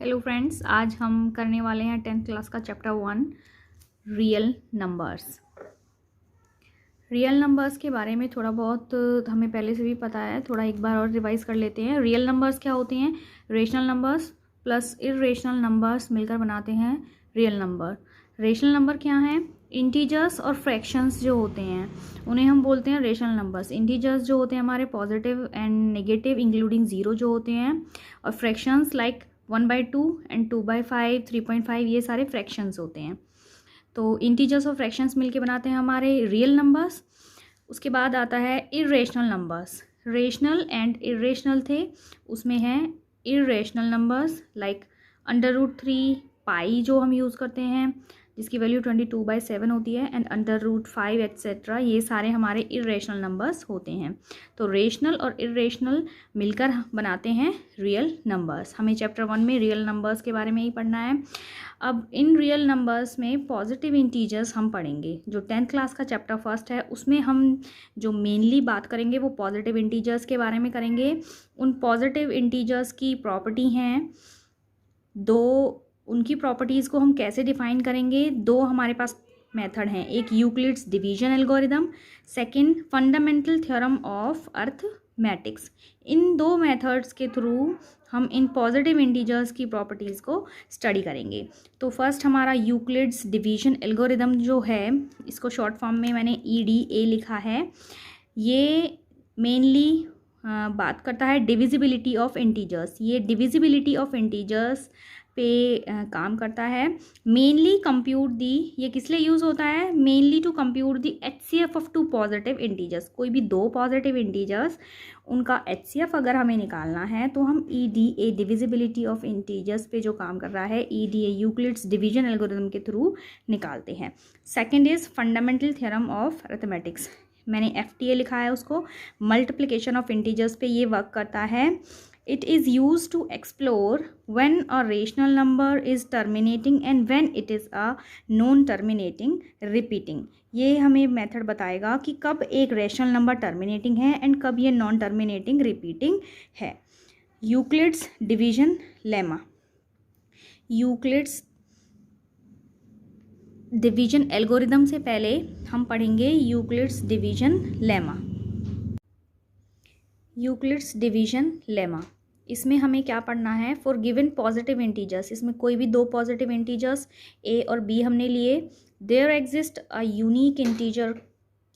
Hello friends, आज हम करने वाले हैं 10th क्लास का chapter 1 real numbers. Real numbers के बारे में थोड़ा बहुत हमें पहले से भी पता है, थोड़ा एक बार और रिवाइज कर लेते हैं। रियल नंबर्स क्या होते हैं? Rational numbers plus irrational numbers मिलकर बनाते हैं रियल नंबर। रेशनल नंबर क्या हैं? इंटीजर्स और फ्रैक्शंस जो होते हैं उन्हें हम बोलते हैं रेशनल नंबर्स। इंटीजर्स जो होते हैं हमारे positive and negative including zero जो होते हैं, और फ्रैक्शंस लाइक 1/2 एंड 2/5, 3.5 ये सारे फ्रैक्शंस होते हैं। तो इंटीजर्स और फ्रैक्शंस मिलके बनाते हैं हमारे रियल नंबर्स। उसके बाद आता है irrational numbers. Rational and irrational थे, उसमें हैं इर्रेशनल नंबर्स लाइक √3 पाई जो हम यूज़ करते हैं जिसकी वैल्यू 22/7 होती है, एंड √5 एट्सेट्रा, ये सारे हमारे इर्रेशनल नंबर्स होते हैं। तो रेशनल और इर्रेशनल मिलकर बनाते हैं रियल नंबर्स। हमें चैप्टर 1 में रियल नंबर्स के बारे में ही पढ़ना है। अब इन रियल नंबर्स में पॉजिटिव इंटीजर्स हम पढ़ेंगे। जो 10th क्लास का चैप्टर फर्स्ट है उसमें हम जो मेनली बात करेंगे वो पॉजिटिव इंटीजर्स के बारे में करेंगे। उन पॉजिटिव इंटीजर्स की प्रॉपर्टी हैं दो, उनकी प्रॉपर्टीज़ को हम कैसे डिफाइन करेंगे? दो हमारे पास मेथड हैं, एक Euclid's division algorithm, second fundamental theorem of arithmetics. इन दो मेथड्स के थ्रू हम इन पॉजिटिव इंटीजर्स की प्रॉपर्टीज़ को स्टडी करेंगे। तो फर्स्ट हमारा यूक्लिड्स डिवीजन एल्गोरिदम जो है, इसको शॉर्ट फॉर्म में मैंने EDA लिखा है। ये मेनली बात करता है डिविजिबिलिटी ऑफ इंटीजर्स। ये डिविजिबिलिटी ऑफ इंटीजर्स पे काम करता है। मेनली कंप्यूट दी, ये किस लिए यूज़ होता है? Mainly to compute the HCF of 2 positive integers. कोई भी 2 पॉजिटिव इंटीजर्स, उनका HCF अगर हमें निकालना है तो हम EDA डिविजिबिलिटी ऑफ इंटीजर्स पे जो काम कर रहा है EDA यूक्लिड्स डिवीजन एल्गोरिदम के थ्रू निकालते हैं। Second is fundamental theorem of arithmetics. मैंने FTA लिखा है उसको, मल्टीप्लिकेशन ऑफ इंटीजर्स पे ये वर्क करता है। It is used to explore when a rational number is terminating and when it is a non-terminating repeating। ये हमें मेथड बताएगा कि कब एक रेशनल नंबर टर्मिनेटिंग है एंड कब ये नॉन टर्मिनेटिंग रिपीटिंग है। Euclid's division lemma. Euclid's division algorithm से पहले हम पढ़ेंगे Euclid's division lemma. Euclid's division lemma, इसमें हमें क्या पढ़ना है? फॉर गिवन पॉजिटिव इंटीजर्स, इसमें कोई भी 2 पॉजिटिव इंटीजर्स A और B हमने लिए, there exist a unique integer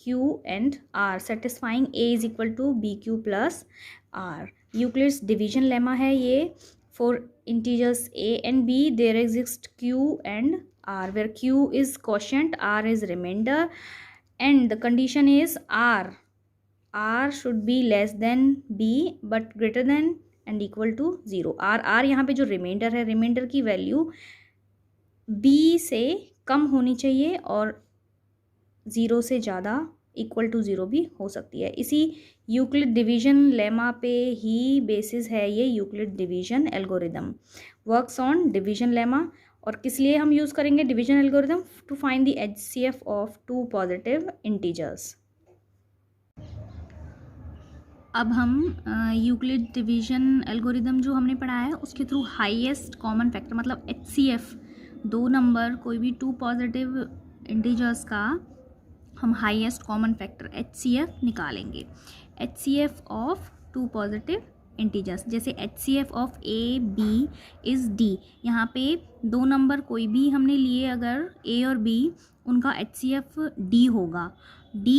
Q and R satisfying A is equal to BQ plus R। Euclid's division lemma है ये। For integers A and B there exist Q and R where Q is quotient, R is reminder, and the condition is R should be less than B but greater than and equal to 0। R यहाँ पे जो reminder है, reminder की value B से कम होनी चाहिए और 0 से ज़्यादा इक्वल टू 0 भी हो सकती है। इसी यूक्लिड डिवीजन लेमा पे ही बेसिस है ये Euclid division algorithm. Works on division lemma. और किस लिए हम यूज़ करेंगे division algorithm? To find the HCF of 2 positive integers. अब हम यूक्लिड डिवीजन एल्गोरिदम जो हमने पढ़ा है उसके थ्रू हाईएस्ट कॉमन फैक्टर मतलब HCF, 2 नंबर कोई भी 2 पॉजिटिव इंटीजर्स का हम हाईएस्ट कॉमन फैक्टर HCF निकालेंगे। HCF ऑफ 2 पॉजिटिव इंटीजर्स, जैसे HCF of A B is D। यहाँ पे 2 नंबर कोई भी हमने लिए, अगर A और B, उनका HCF D होगा। D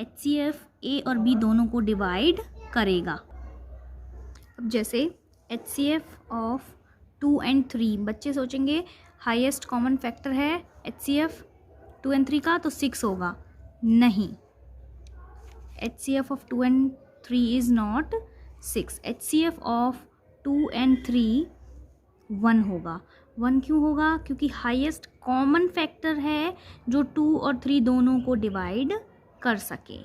HCF A और B दोनों को डिवाइड करेगा। अब जैसे HCF ऑफ 2 एंड 3, बच्चे सोचेंगे हाईएस्ट कॉमन फैक्टर है HCF 2 एंड 3 का तो 6 होगा। नहीं, HCF of 2 and 3 is not 6। HCF of 2 and 3 1 होगा। 1 क्यों होगा? क्योंकि हाईएस्ट कॉमन फैक्टर है जो 2 और 3 दोनों को डिवाइड कर सके।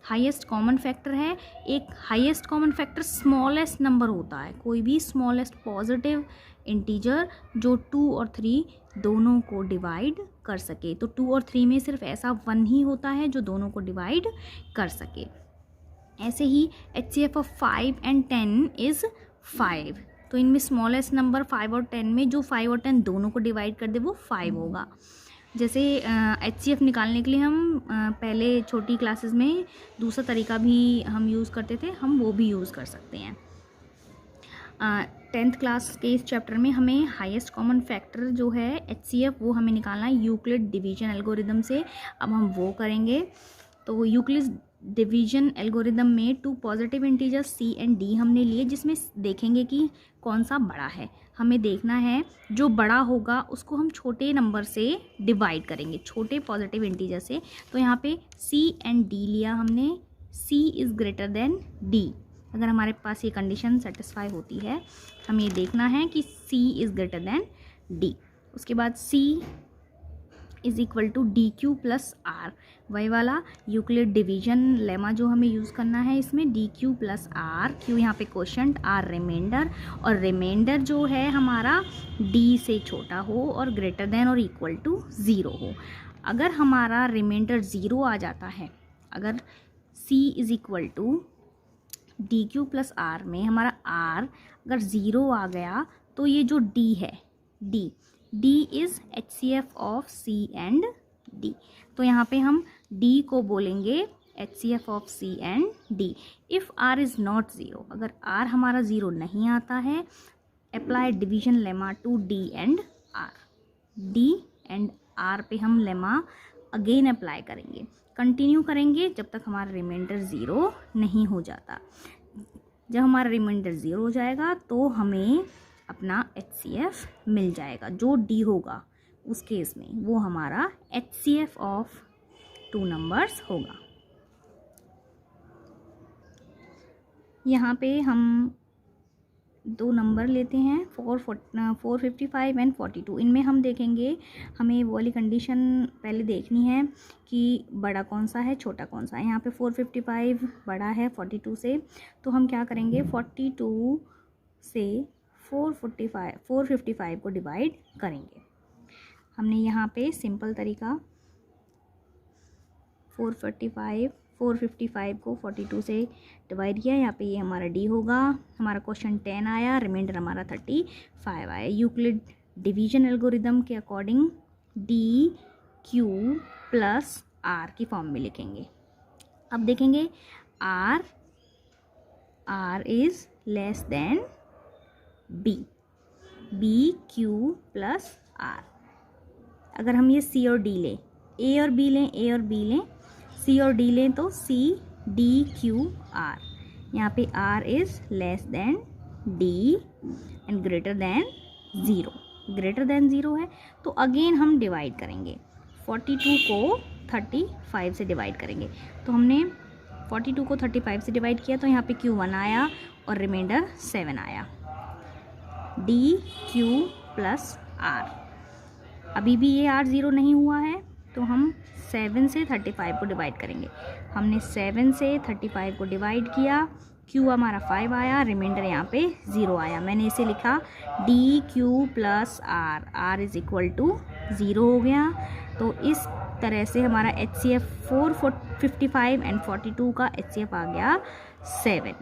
हाईएस्ट कॉमन फैक्टर है। एक highest common factor smallest number होता है, कोई भी स्मॉलेस्ट पॉजिटिव इंटीजर जो 2 और 3 दोनों को डिवाइड कर सके। तो 2 और 3 में सिर्फ ऐसा 1 ही होता है जो दोनों को डिवाइड कर सके। ऐसे ही HCF ऑफ 5 एंड 10 इज़ 5। तो इनमें स्मॉलेस्ट नंबर 5 और 10 में जो 5 और 10 दोनों को डिवाइड कर दे वो 5 होगा। जैसे HCF निकालने के लिए हम पहले छोटी क्लासेस में दूसरा तरीका भी हम यूज़ करते थे, हम वो भी यूज़ कर सकते हैं। 10th क्लास के इस चैप्टर में हमें हाईएस्ट कॉमन फैक्टर जो है HCF वो हमें निकालना है यूक्लिड डिवीजन एल्गोरिदम से। अब हम वो करेंगे। तो यूक्लिड डिवीजन एल्गोरिदम में 2 positive integers C and D हमने लिए, जिसमें देखेंगे कि कौन सा बड़ा है। हमें देखना है जो बड़ा होगा उसको हम छोटे नंबर से डिवाइड करेंगे, छोटे पॉजिटिव इंटीजर से। तो यहाँ पे C एंड D लिया हमने, C is greater than D। अगर हमारे पास ये कंडीशन सेटिस्फाई होती है, हमें ये देखना है कि C is greater than D। उसके बाद C is equal to DQ plus R, वही वाला यूक्लिड डिवीजन लेमा जो हमें यूज़ करना है इसमें, DQ प्लस R, Q यहाँ पे क्वोशंट, R रिमाइंडर, और रिमाइंडर जो है हमारा D से छोटा हो और ग्रेटर देन और इक्वल टू 0 हो। अगर हमारा रिमाइंडर 0 आ जाता है, अगर C is equal to DQ plus R में हमारा R अगर 0 आ गया तो ये जो D है, D is HCF of C and D। तो यहाँ पे हम D को बोलेंगे HCF of C and D। If R is not 0, अगर R हमारा 0 नहीं आता है, apply division lemma to D and R। D and R पे हम लेमा अगेन अप्लाई करेंगे, कंटिन्यू करेंगे जब तक हमारा रिमाइंडर 0 नहीं हो जाता। जब हमारा रिमाइंडर 0 हो जाएगा तो हमें अपना HCF मिल जाएगा। जो D होगा उस केस में वो हमारा HCF ऑफ 2 नंबर्स होगा। यहाँ पे हम 2 नंबर लेते हैं 455 एंड 42। इनमें हम देखेंगे, हमें वो वाली कंडीशन पहले देखनी है कि बड़ा कौन सा है छोटा कौन सा है। यहाँ पे 455 बड़ा है 42 से, तो हम क्या करेंगे 42 से 455 को डिवाइड करेंगे। हमने यहाँ पे सिंपल तरीका 455 को 42 से डिवाइड किया। यहाँ पे ये हमारा D होगा, हमारा क्वेश्चन 10 आया, रिमाइंडर हमारा 35 आया। यूक्लिड डिवीजन एल्गोरिदम के अकॉर्डिंग DQ प्लस R की फॉर्म में लिखेंगे। अब देखेंगे R is less than B, BQ plus R। अगर हम ये C और D लें, A और B लें, C और D लें तो C D Q R। यहाँ पे R is less than D and greater than 0, greater than 0 है। तो अगेन हम डिवाइड करेंगे, 42 को 35 से डिवाइड करेंगे। तो हमने 42 को 35 से डिवाइड किया तो यहाँ पे Q1 आया और रिमाइंडर 7 आया, DQ प्लस R। अभी भी ये R 0 नहीं हुआ है तो हम 7 से 35 को डिवाइड करेंगे। हमने 7 से 35 को डिवाइड किया, Q हमारा 5 आया, रिमाइंडर यहाँ पे 0 आया। मैंने इसे लिखा DQ plus R is equal to 0 हो गया। तो इस तरह से हमारा HCF 455 एंड 42 का HCF आ गया 7।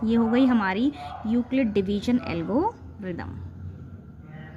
ये हो गई हमारी यूक्लिड डिवीजन एल्गोरिदम।